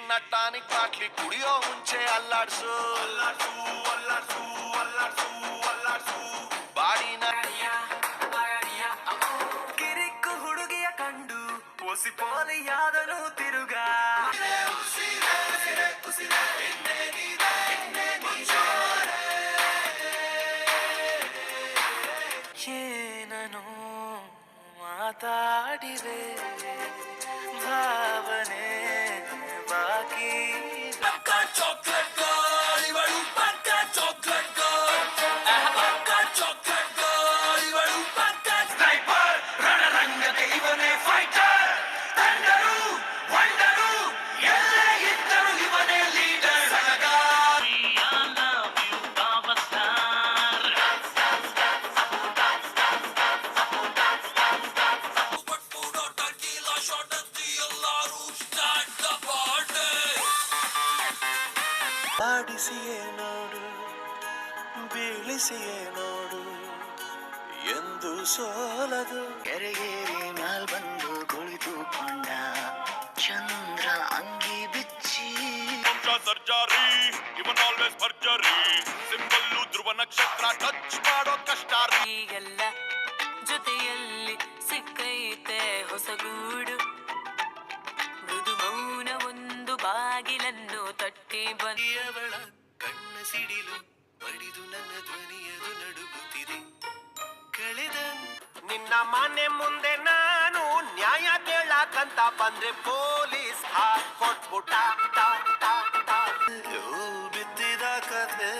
ನನ್ನ tonic bottle ಕುಡಿಯೋ ಮುಂಚೆ ಅಲ್ಲಾಡ್ಸು ಅಲ್ಲಾಡ್ಸು ಅಲ್ಲಾಡ್ಸು ಅಲ್ಲಾಡ್ಸು ಅಲ್ಲಾಡ್ಸು ಬಾಡಿನ ಕಿರಿಕ್ಕು ಹುಡುಗಿಯ ಕಂಡು ಒಸಿ ಪೋಲಿಯಾದನು ತಿರುಗಾ ಏನನು ಮಾತಾಡಿವೆ ಭಾವನೆ ಬಾಕಿ ಪಕ್ಕ ಚಾಕ್ಲೇಟ್ ಗರ್ಲ್ ಇವಳು ಪಕ್ಕ ಚಾಕ್ಲೇಟ್ ಗರ್ಲ್ ಪಕ್ಕ ಚಾಕ್ಲೇಟ್ ಗರ್ಲ್ ಇವಳು ಪಕ್ಕ ಸ್ನೈಪರ್ ರಣರಂಗಕ್ಕೆ ಇವನೇ ಫೈಟರ್ ತಂಡರು ವಂಡರು ಎಲ್ಲೇ ಇದ್ದರು ಇವನೇ ಲೀಡರ್ ಸಲಗ ಆಡಿಸಿಯೇ ನೋಡು ಬೀಳಿಸಿಯೇ ನೋಡು ಎಂದು ಸೋಲದು ಕೆರೆಗೇರಿ ಮ್ಯಾಲ್ ಬಂದು ಕುಳಿತುಕೊಂಡ ಚಂದ್ರ ಅಂಗಿ ಬಿಚ್ಚಿ ಸರ್ಜರಿ ಇವನ್ ಆಲ್ವೇಸ್ ಭರ್ಜರಿ ಸಿಂಬಲ್ಲು ಧ್ರುವ ನಕ್ಷತ್ರ ಟಚ್ ಮಾಡೋ ಕಷ್ಟ ಈಗೆಲ್ಲ ಜೊತೆಯಲ್ಲಿ ಸಿಕ್ಕೈತೆ ಹೊಸಗೂಡು ಮೃದು ಮೌನ ಒಂದು ಬಾಗಿಲನ್ನು ತಟ್ಟಿ ಬಂದಿಯವಳ ಕಣ್ಣ ಸಿಡಿಲು ಬಡಿದು ನನ್ನ ಧ್ವನಿಯದು ನಡುಗುತ್ತಿದೆ ಕಳೆದ ನಿನ್ನ ಮನೆ ಮುಂದೆ ನಾನು ನ್ಯಾಯ ಕೇಳಕ್ಕಂತ ಬಂದ್ರೆ ಪೊಲೀಸ್ ಹಾಕೊಟ್ಬಿಟ್ಟ ಬಿದ್ದಿದ ಕಥೆ